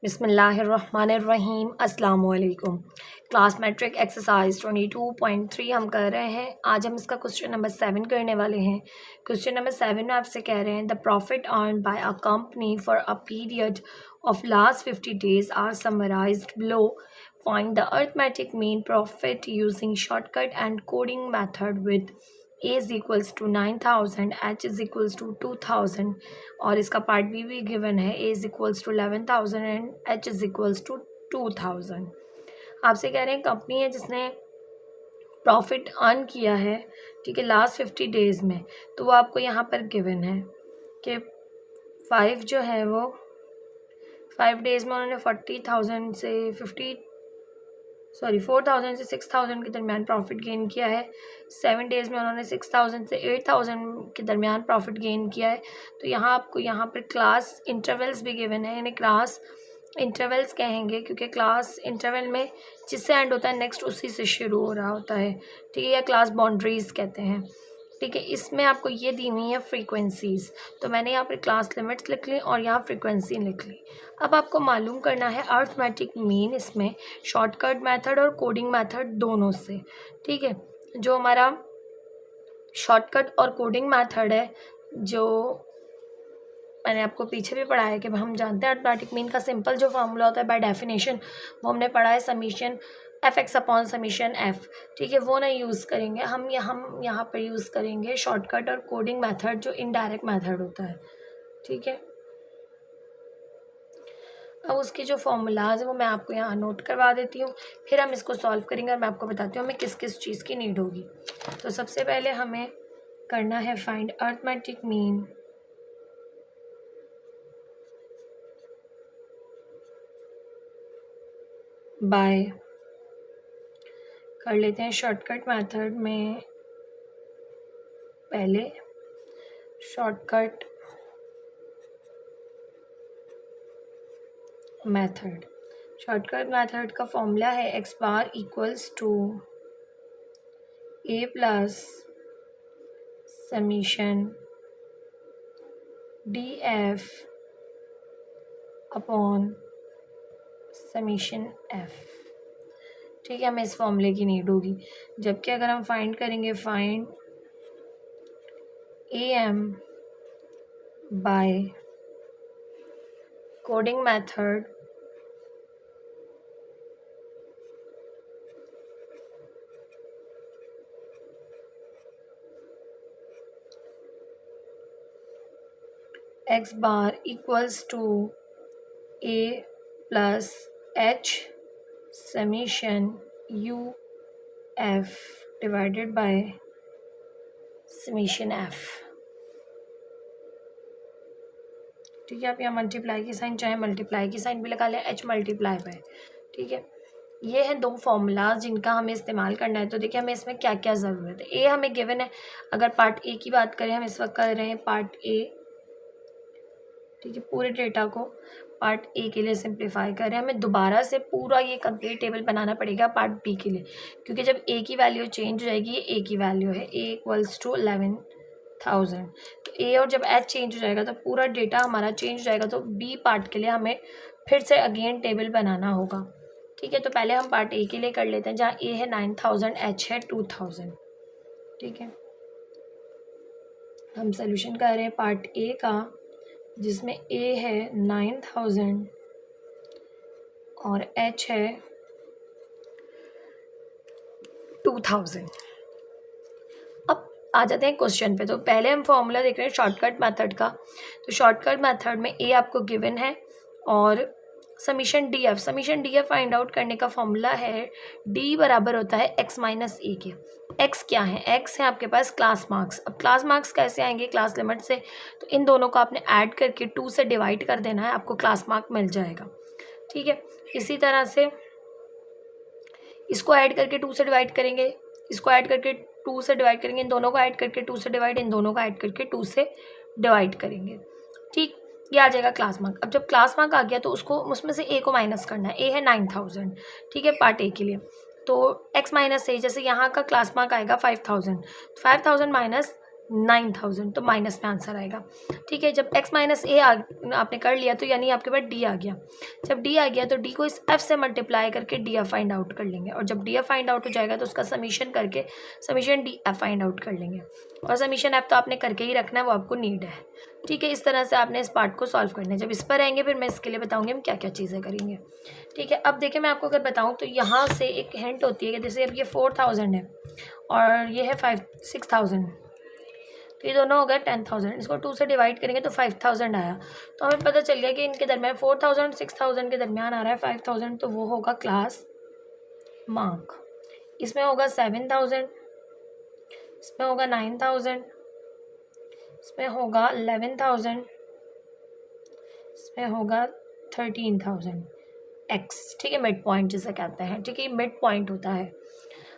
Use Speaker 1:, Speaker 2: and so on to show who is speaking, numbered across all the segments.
Speaker 1: बिस्मिल्लाहिर्रहमानिर्रहीम अस्सलाम वालेकुम। क्लास मैट्रिक एक्सरसाइज 22.3 हम कर रहे हैं। आज हम इसका क्वेश्चन नंबर 7 करने वाले हैं। क्वेश्चन नंबर 7 में आपसे कह रहे हैं the profit earn by a company for a period of last 50 days are summarised below. Find the arithmetic mean profit using shortcut and coding method with A is equals to 9,000, H is equals to 2,000 और इसका part B भी given है। A is equals to 11,000 and H is equals to 2,000। आपसे कह रहे हैं company है जिसने प्रॉफिट अर्न किया है, ठीक है, लास्ट 50 डेज़ में, तो वो आपको यहाँ पर गिवन है कि 5 जो है वो 5 डेज़ में उन्होंने 40,000 से 4,000 से 6,000 के दरमियान प्रॉफिट गेन किया है। 7 डेज़ में उन्होंने 6,000 से 8,000 के दरमियान प्रॉफिट गेन किया है। तो यहाँ आपको यहाँ पर क्लास इंटरवल्स भी गिवन है, यानी क्लास इंटरवल्स कहेंगे क्योंकि क्लास इंटरवल में जिससे एंड होता है नेक्स्ट उसी से शुरू हो रहा होता है, ठीक है, या क्लास बाउंड्रीज़ कहते हैं, ठीक है। इसमें आपको ये दी हुई है फ्रीक्वेंसीज़, तो मैंने यहाँ पर क्लास लिमिट्स लिख ली और यहाँ फ्रीक्वेंसी लिख ली। अब आपको मालूम करना है अरिथमेटिक मीन, इसमें शॉर्टकट मेथड और कोडिंग मेथड दोनों से, ठीक है। जो हमारा शॉर्टकट और कोडिंग मेथड है, जो मैंने आपको पीछे भी पढ़ा है कि हम जानते हैं अरिथमेटिक मीन का सिंपल जो फार्मूला होता है बाय डेफिनेशन, वो हमने पढ़ा है summation f(x) upon summation f, ठीक है, वो नहीं यूज़ करेंगे हम यहाँ पर यूज़ करेंगे शॉर्टकट और कोडिंग मेथड जो इनडायरेक्ट मेथड होता है, ठीक है। अब उसके जो फॉर्मूलाज हैं वो मैं आपको यहाँ नोट करवा देती हूँ, फिर हम इसको सॉल्व करेंगे और मैं आपको बताती हूँ हमें किस किस चीज़ की नीड होगी। तो सबसे पहले हमें करना है फाइंड अरिथमेटिक मीन बाय, कर लेते हैं शॉर्टकट मेथड में, पहले शॉर्टकट मेथड का फॉर्मूला है x bar equals to a plus summation df upon summation f, ठीक है। हमें इस फॉर्मूले की नीड होगी, जबकि अगर हम फाइंड करेंगे find am by coding method, x bar equals to a plus h summation u f divided by summation f, ठीक है। आप यहाँ मल्टीप्लाई की साइन चाहे मल्टीप्लाई की साइन भी लगा लें, h मल्टीप्लाई बाय, ठीक है। ये हैं दो फॉर्मूलाज जिनका हमें इस्तेमाल करना है। तो देखिए हमें इसमें क्या क्या ज़रूरत है। ए हमें गिवन है, अगर पार्ट ए की बात करें, हम इस वक्त कर रहे हैं पार्ट ए, ठीक है, पूरे डेटा को पार्ट ए के लिए सिंप्लीफाई कर रहे हैं। हमें दोबारा से पूरा ये कंप्लीट टेबल बनाना पड़ेगा पार्ट बी के लिए, क्योंकि जब ए की वैल्यू चेंज हो जाएगी, ये ए की वैल्यू है, ए इक्वल्स टू 11,000, तो ए और जब एच चेंज हो जाएगा तो पूरा डेटा हमारा चेंज हो जाएगा। तो बी पार्ट के लिए हमें फिर से अगेन टेबल बनाना होगा, ठीक है। तो पहले हम पार्ट ए के लिए कर लेते हैं, जहाँ ए है 9,000, एच है 2,000, ठीक है। हम सोल्यूशन कर रहे हैं पार्ट ए का, जिसमें ए है 9,000 और एच है 2,000। अब आ जाते हैं क्वेश्चन पे। तो पहले हम फॉर्मूला देख रहे हैं शॉर्टकट मेथड का। तो शॉर्टकट मेथड में ए आपको गिवन है और summation D F find out करने का फॉर्मूला है डी बराबर होता है एक्स माइनस ए के। एक्स क्या है? एक्स है आपके पास क्लास मार्क्स। अब क्लास मार्क्स कैसे आएंगे? क्लास लिमिट से। तो इन दोनों को आपने ऐड करके 2 से डिवाइड कर देना है, आपको क्लास मार्क मिल जाएगा, ठीक है। इसी तरह से इसको ऐड करके 2 से डिवाइड करेंगे, इसको ऐड करके 2 से डिवाइड करेंगे, इन दोनों को ऐड करके 2 से डिवाइड, इन दोनों को ऐड करके 2 से डिवाइड करेंगे, ठीक। ये आ जाएगा क्लास मार्क। अब जब क्लास मार्क आ गया तो उसको उसमें से ए को माइनस करना है। ए है 9,000, ठीक है, पार्ट ए के लिए। तो एक्स माइनस ए, जैसे यहाँ का क्लास मार्क आएगा 5,000, 5,000 माइनस 9000, तो माइनस में आंसर आएगा। ठीक है, जब x माइनस ए आपने कर लिया तो यानी आपके पास d आ गया। जब d आ गया तो d को इस f से मल्टीप्लाई करके डी एफ फाइंड आउट कर लेंगे, और जब डी एफ फाइंड आउट हो जाएगा तो उसका समीशन करके summation D F find out कर लेंगे। और समीशन f तो आपने करके ही रखना है, वो आपको नीड है। ठीक है, इस तरह से आपने इस पार्ट को सॉल्व करना है। जब इस पर आएंगे फिर मैं इसके लिए बताऊँगी हम क्या क्या चीज़ें करेंगे। ठीक है, अब देखिए मैं आपको अगर बताऊँ तो यहाँ से एक हिंट होती है कि जैसे अब ये 4000 है और ये है 6000, तो ये दोनों हो गए 10,000। इसको 2 से डिवाइड करेंगे तो 5000 आया। तो हमें पता चल गया कि इनके दरमियान 4000 6000 के दरमियान आ रहा है 5000, तो वो होगा क्लास मार्क। इसमें होगा 7000, इसमें होगा 9000, इसमें होगा 11000, इसमें होगा 13000 एक्स। ठीक है, मिड पॉइंट जिसे कहते हैं। ठीक है, मिड पॉइंट होता है।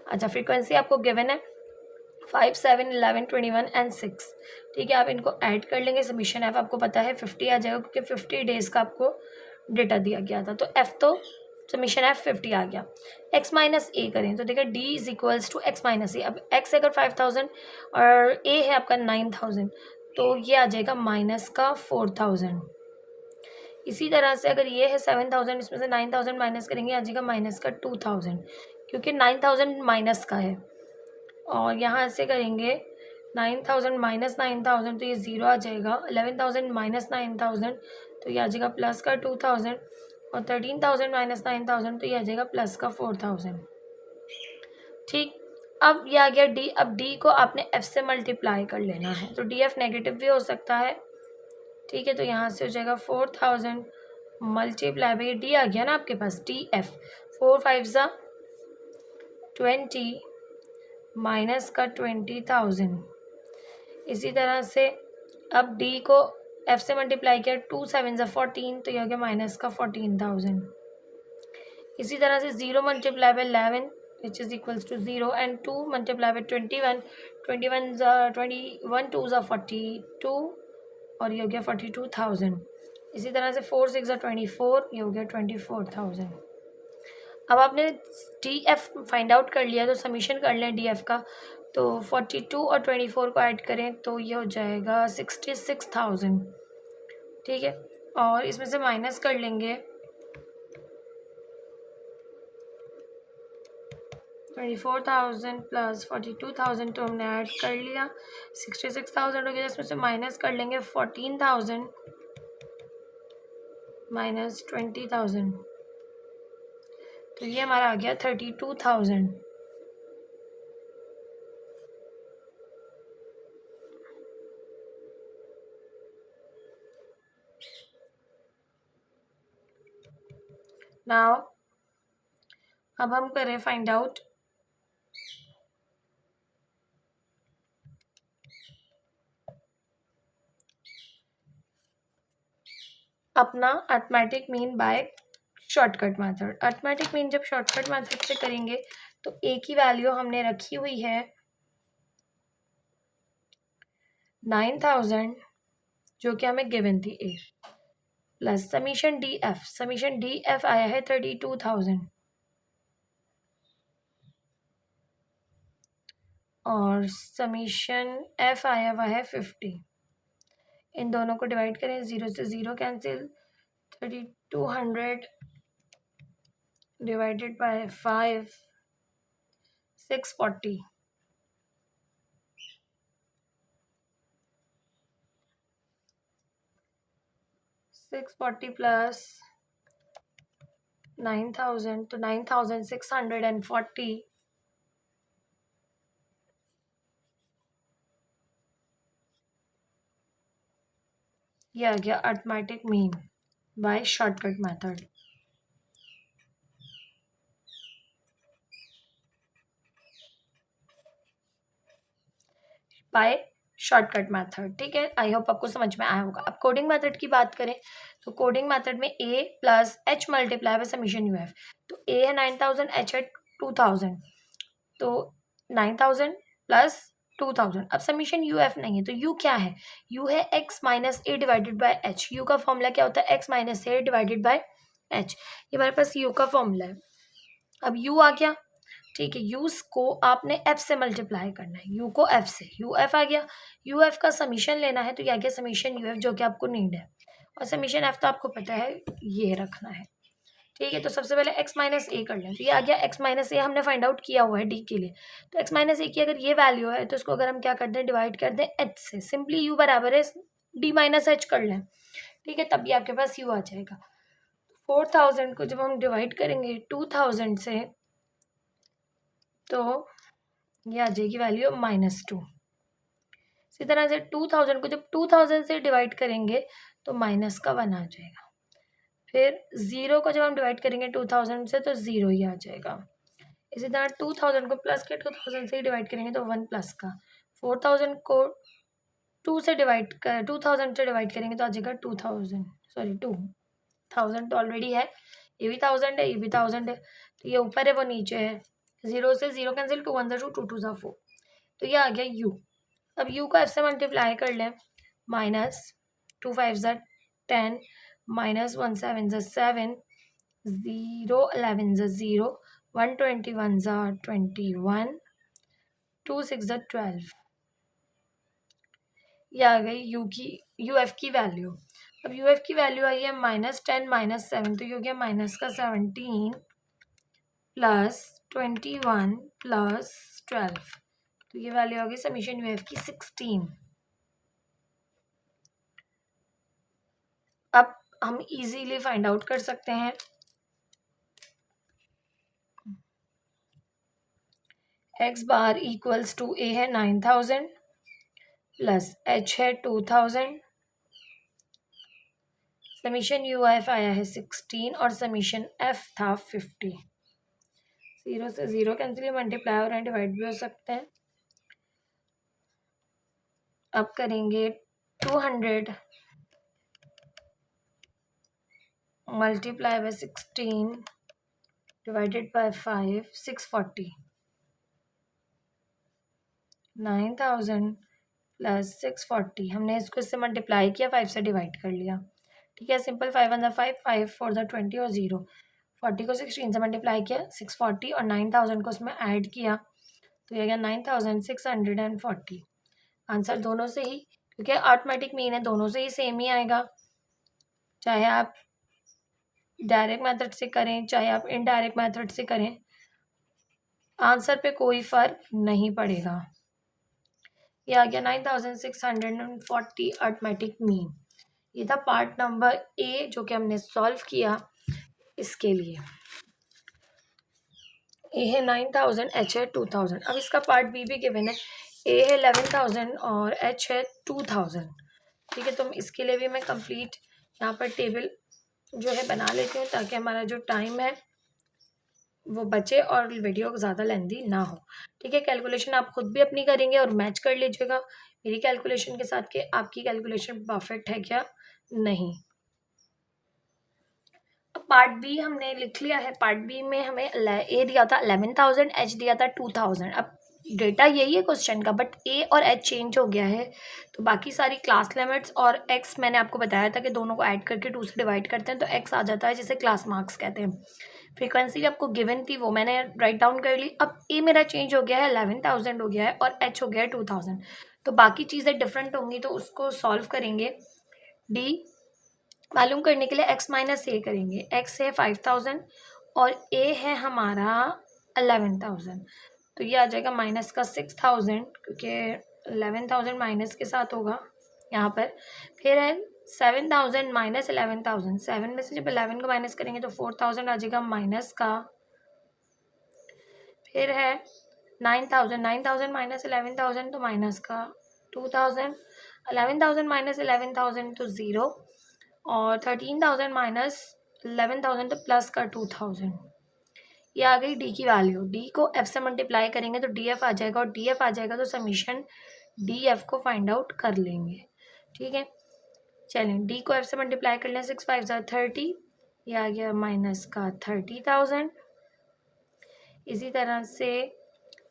Speaker 1: अच्छा, फ्रीक्वेंसी आपको गिवन है 5, 7, 11, 21 एंड 6। ठीक है, आप इनको ऐड कर लेंगे। समीशन एफ आपको पता है 50 आ जाएगा, क्योंकि 50 डेज़ का आपको डेटा दिया गया था। तो एफ तो समीशन एफ 50 आ गया। एक्स माइनस ए करें तो देखिए D is equals to x minus A. अब एक्स अगर 5000 और ए है आपका 9000, तो ये आ जाएगा माइनस का 4000। इसी तरह से अगर ये है 7000, इसमें से 9000 माइनस करेंगे, आ जाएगा माइनस का 2000, क्योंकि 9000 माइनस का है। और यहाँ से करेंगे 9000 माइनस 9000, तो ये ज़ीरो आ जाएगा। 11000 माइनस 9000, तो ये आ जाएगा प्लस का 2000। और 13000 माइनस 9000, तो ये आ जाएगा प्लस का 4000। ठीक, अब ये आ गया डी। अब डी को आपने एफ से मल्टीप्लाई कर लेना है, तो डी एफ नेगेटिव भी हो सकता है। ठीक है, तो यहाँ से हो जाएगा 4000 मल्टीप्लाई बाई डी आ गया ना आपके पास, डी एफ 4 5 ज़ा 20 माइनस का 20000। इसी तरह से अब डी को एफ से मल्टीप्लाई किया 2 7 ज़ा 14, तो ये हो गया माइनस का 14000। इसी तरह से 0 multiply by 11 which is equals to 0, and 2 multiply by 21 21 ज़ा 21 2 ज़ा 42, और ये हो गया 42000। इसी तरह से 4 6 ज़ा 24, ये हो गया 24000। अब आपने डी एफ फाइंड आउट कर लिया, तो समीशन कर लें डी एफ का। तो 42 और 24 को ऐड करें तो ये हो जाएगा 66,000। ठीक है, और इसमें से माइनस कर लेंगे 24,000 प्लस 42,000, तो हमने ऐड कर लिया 66,000 हो गया। इसमें से माइनस कर लेंगे 14,000 माइनस 20,000, तो ये हमारा आ गया 32,000। नाउ अब हम करें फाइंड आउट अपना arithmetic mean by shortcut method. Arithmetic mean जब शॉर्टकट मेथड से करेंगे तो ए की वैल्यू हमने रखी हुई है 9000, जो कि हमें गिवन थी ए, प्लस समीशन डी एफ आया है 32,000, और समीशन एफ आया हुआ है 50। इन दोनों को डिवाइड करें, 0 से 0 कैंसिल, 3200 डिवाइडेड बाय 5 640, 640 प्लस 9000, तो 9640। ये आ गया arithmetic mean by shortcut method. Bye shortcut method. ठीक है, आई होप आपको समझ में आया होगा। अब कोडिंग मेथड की बात करें तो कोडिंग मेथड में A plus H multiply by summation you f. तो ए है 9000, एच है 2000, तो 9000 प्लस 2000। अब समीशन यू एफ नहीं है, तो यू क्या है, यू है x minus A divided by H. You का फॉर्मूला क्या होता है, x minus A divided by H. ये हमारे पास यू का फॉर्मूला है। अब यू आ गया ठीक है, यूज़ को आपने एफ से मल्टीप्लाई करना है, यू को एफ से, यू एफ आ गया, यू एफ का समीशन लेना है तो ये आ गया समीशन यू एफ जो कि आपको नीड है, और समीशन एफ तो आपको पता है ये रखना है। ठीक है, तो सबसे पहले x माइनस ए कर लें, तो ये आ गया x माइनस ए हमने फाइंड आउट किया हुआ है d के लिए, तो x माइनस ए की अगर ये वैल्यू है तो इसको अगर हम क्या कर दें, डिवाइड कर दें h से, सिंपली u बराबर है d माइनस एच कर लें। ठीक है, तब भी आपके पास u आ जाएगा। 4000 को जब हम डिवाइड करेंगे 2000 से तो ये आ जाएगी वैल्यू -2। इसी तरह से 2000 को जब 2000 से डिवाइड करेंगे तो माइनस का 1 आ जाएगा। फिर 0 को जब हम डिवाइड करेंगे 2000 से तो 0 ही आ जाएगा। इसी तरह 2000 को प्लस के 2000 से ही डिवाइड करेंगे तो 1 प्लस का। 4000 को 2 से डिवाइड कर 2000 से डिवाइड करेंगे तो आ जाएगा 2000 तो ऑलरेडी है, ये भी 1000 है, ये भी 1000 है, तो ये ऊपर है वो नीचे है। 0 से 0 कैंसिल, 2 1 2 2 2 4, तो ये आ गया u। अब u को f से मल्टीप्लाई कर लें, -2 5 10, -1 7 7, 0 11 0, 121 21, 2 6 12, ये आ गई यू एफ की वैल्यू। अब यू एफ की वैल्यू आई है -10 -7, तो ये हो गया -17 प्लस 21 प्लस 12, तो ये वैल्यू आ गई समीशन यू एफ की 16। अब हम इजीली फाइंड आउट कर सकते हैं, x bar equals to a है 9000 प्लस h है 2000, समीशन यू एफ आया है 16 और समीशन f था 50। 0 से 0 कैंसिल, मल्टीप्लाई हो रहे हैं, डिवाइड भी हो सकते हैं। अब करेंगे 200 multiply by 16 divided by 5, 640, 9000 plus 640, हमने इसको इससे मल्टीप्लाई किया, 5 से डिवाइड कर लिया। ठीक है, सिंपल, 5 1 5, 5 4 20 और 0, 40 को 16 से मल्टीप्लाई किया, 640 और 9000 को उसमें ऐड किया तो ये गया 9640। आंसर दोनों से ही, क्योंकि अर्थमेटिक मीन है, दोनों से ही सेम ही आएगा, चाहे आप डायरेक्ट मेथड से करें चाहे आप इनडायरेक्ट मेथड से करें, आंसर पे कोई फर्क नहीं पड़ेगा। ये आ गया 9640 अर्थमेटिक मीन। ये था पार्ट नंबर ए जो कि हमने सॉल्व किया। इसके लिए ए है 9000, एच है 2000। अब इसका पार्ट बी भी गिवन है, ए है 11000 और एच है 2000। ठीक है, तो इसके लिए भी मैं कंप्लीट यहाँ पर टेबल जो है बना लेती हूँ ताकि हमारा जो टाइम है वो बचे और वीडियो ज़्यादा लेंदी ना हो। ठीक है, कैलकुलेशन आप खुद भी अपनी करेंगे और मैच कर लीजिएगा मेरी कैलकुलेशन के साथ कि आपकी कैलकुलेशन परफेक्ट है क्या नहीं। अब पार्ट बी हमने लिख लिया है। पार्ट बी में हमें ए दिया था 11000, एच दिया था 2000। अब डेटा यही है क्वेश्चन का, बट ए और एच चेंज हो गया है, तो बाकी सारी क्लास लिमिट्स और एक्स मैंने आपको बताया था कि दोनों को ऐड करके 2 से डिवाइड करते हैं तो एक्स आ जाता है, जिसे क्लास मार्क्स कहते हैं। फ्रीक्वेंसी आपको गिवन थी वो मैंने राइट डाउन कर ली। अब ए मेरा चेंज हो गया है, 11000 हो गया है और एच हो गया है 2000, तो बाकी चीज़ें डिफरेंट होंगी तो उसको सॉल्व करेंगे। डी मालूम करने के लिए x माइनस ए करेंगे। x है 5000 और a है हमारा 11000, तो ये आ जाएगा माइनस का 6000, क्योंकि 11000 माइनस के साथ होगा यहाँ पर। फिर है 7000 माइनस 11000, 7 में से जब 11 को माइनस करेंगे तो 4000 आ जाएगा माइनस का। फिर है 9000, 9000 माइनस 11000 तो माइनस का 2000, 11000 माइनस 11000 तो 0 और 13000 माइनस 11000 तो प्लस का 2000। ये आ गई डी की वैल्यू। डी को एफ से मल्टीप्लाई करेंगे तो डी एफ आ जाएगा और डी एफ आ जाएगा तो समीशन डी एफ को फाइंड आउट कर लेंगे। ठीक है, चलें डी को एफ से मल्टीप्लाई कर लें, 6 5 30, ये आ गया माइनस का 30000। इसी तरह से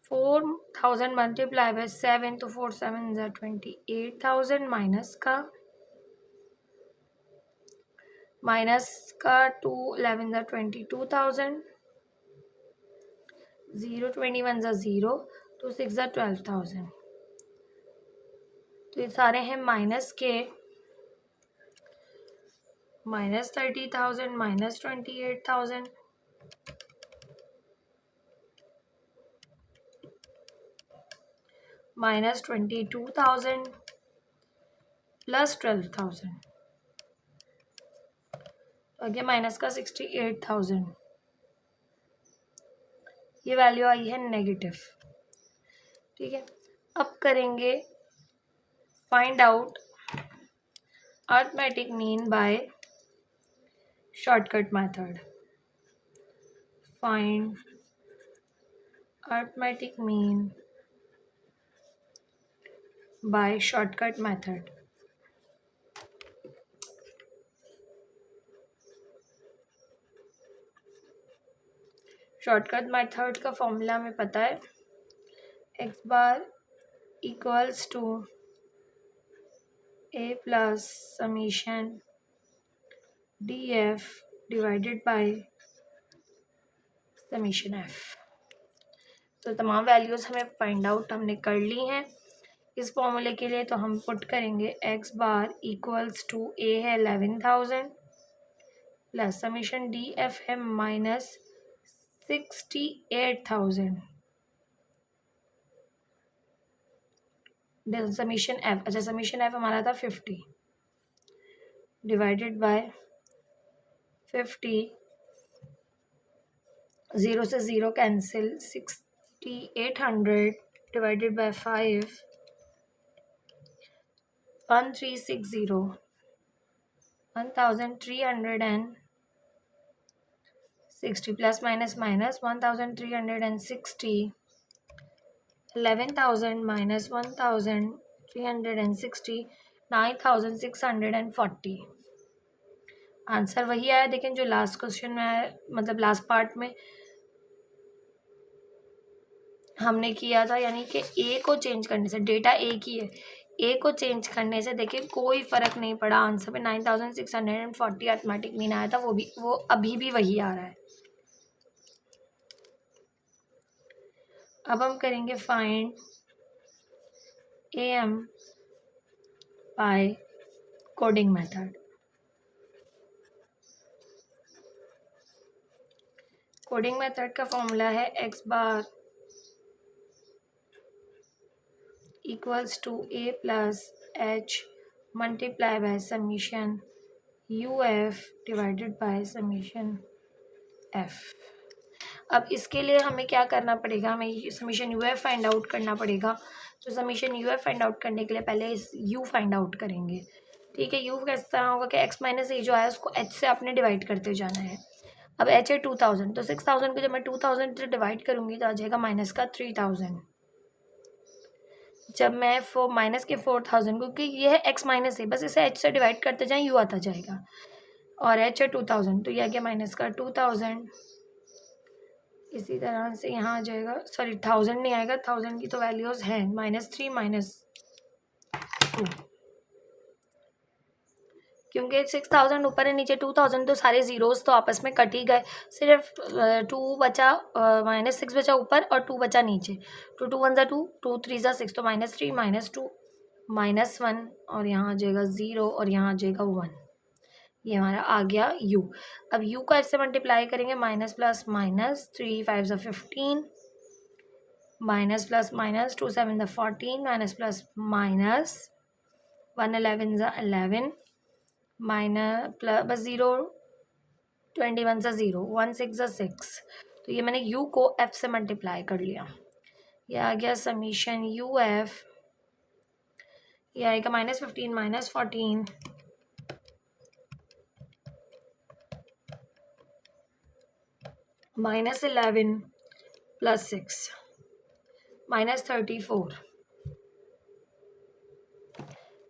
Speaker 1: 4000 मल्टीप्लाई बाय 7 तो 4 7 28000 माइनस का 2 11 22,000 0 21 ज़ा 0, 2 6 ज़ा 12,000। तो ये सारे हैं माइनस के, -30,000, -28,000, -22,000, +12,000। तो आगे माइनस का 68,000। ये वैल्यू आई है नेगेटिव। ठीक है, अब करेंगे find out arithmetic mean by shortcut method. Find arithmetic mean by shortcut method. Shortcut method का फॉर्मूला हमें पता है, X bar equals to a plus summation D F divided by summation F. तो तमाम वैल्यूज़ हमें फाइंड आउट हमने कर ली हैं इस फॉर्मूले के लिए। तो हम पुट करेंगे एक्स बार इक्वल्स टू ए है 11,000 प्लस समीशन डी एफ है -68,000 समीशन एफ। अच्छा, समीशन एफ हमारा था 50 डिवाइडेड बाय 50, 0 से 0 cancel, 6800 divided by 5, 1360, 1360 plus minus minus 1360, 11,000 minus 1360, 9,640। Answer वही आया। देखें जो लास्ट क्वेश्चन में आया, मतलब लास्ट पार्ट में हमने किया था, यानी कि ए को चेंज करने से, डेटा ए की है, ए को चेंज करने से देखिए कोई फ़र्क नहीं पड़ा आंसर पे। 9,640 अरिथमेटिक मीन आया था, वो अभी भी वही आ रहा है। अब हम करेंगे find AM by coding method. Coding method का फॉर्मूला है X bar equals to A plus H multiply by summation you F divided by summation F. अब इसके लिए हमें क्या करना पड़ेगा, हमें summation you F find out करना पड़ेगा। तो summation you F find out करने के लिए पहले इस यू फाइंड आउट करेंगे। ठीक है, यू किस तरह होगा कि एक्स माइनस ए जो है उसको एच से आपने डिवाइड करते जाना है। अब एच है 2000, तो 6000 को जब मैं 2000 से डिवाइड करूँगी तो आ जाएगा माइनस का 3000। जब मैं माइनस के 4000, क्योंकि ये है एक्स माइनस ए, बस इसे एच से डिवाइड करते जाएँ यू आता जाएगा। और एच है 2000, तो यह आ गया माइनस का 2000। इसी तरह से यहाँ आ जाएगा, सॉरी 1000 नहीं आएगा, 1000 की तो वैल्यूज़ हैं -3 -2, क्योंकि 6000 ऊपर है, नीचे 2000, तो सारे ज़ीरोज़ तो आपस में कट ही गए। सिर्फ 2 बचा, -6 बचा ऊपर और 2 बचा नीचे। 2 2 1 ज़ा 2, 2 3 ज़ा 6, तो -3 -2 -1, और यहाँ आ जाएगा 0 और यहाँ आ जाएगा 1। ये हमारा आ गया u। अब u को f से मल्टीप्लाई करेंगे, माइनस प्लस माइनस 3 5 ज़ा 15, माइनस प्लस माइनस 2 7 ज़ा 14, माइनस प्लस माइनस 1 11 ज़ा 11, माइनस प्लस बस 0 21 ज़ा 0, 1 6 ज़ा 6। तो ये मैंने u को f से मल्टीप्लाई कर लिया। ये आ गया समीशन यू एफ, ये आएगा -15 -14 -11 प्लस 6 -34।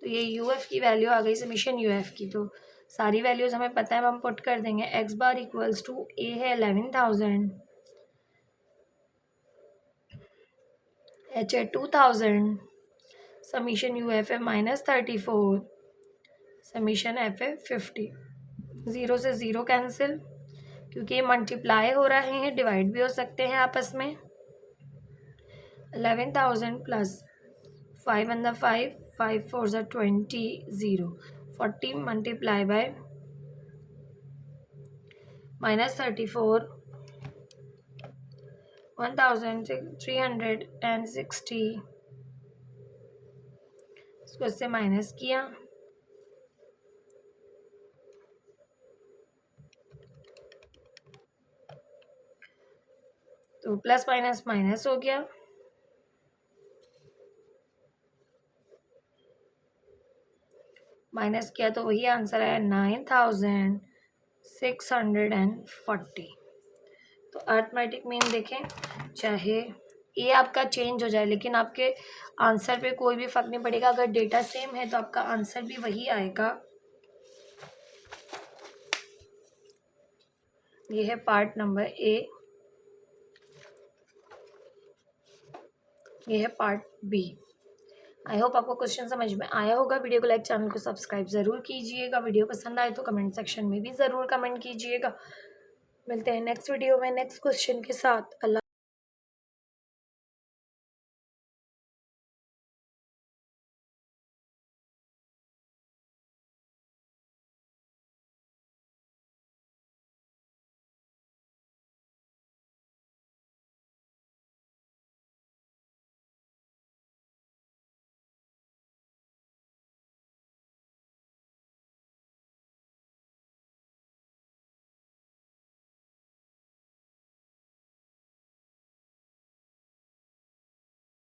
Speaker 1: तो ये यू एफ की वैल्यू आ गई समीशन यू एफ की। तो सारी वैल्यूज़ हमें पता है, अब हम पुट कर देंगे। एक्स बार इक्वल्स टू ए है 11,000, एच है 2000, समीशन यू एफ है -34, समीशन एफ है 50। 0 से 0 कैंसिल, क्योंकि ये मल्टीप्लाई हो रहे हैं, डिवाइड भी हो सकते हैं आपस में। 11,000 plus 5 and the 5 4s are 20, 0. 40 multiply by minus 34, 1,360, इसको इससे माइनस किया तो प्लस माइनस माइनस हो गया, माइनस किया तो वही आंसर आया 9,640। तो अर्थमेटिक मीन देखें, चाहे ये आपका चेंज हो जाए लेकिन आपके आंसर पे कोई भी फर्क नहीं पड़ेगा। अगर डेटा सेम है तो आपका आंसर भी वही आएगा। ये है पार्ट नंबर ए, ये है पार्ट बी। आई होप आपको क्वेश्चन समझ में आया होगा। वीडियो को लाइक, चैनल को सब्सक्राइब ज़रूर कीजिएगा। वीडियो पसंद आए तो कमेंट सेक्शन में भी ज़रूर कमेंट कीजिएगा। मिलते हैं नेक्स्ट वीडियो में नेक्स्ट क्वेश्चन के साथ। अल्लाह।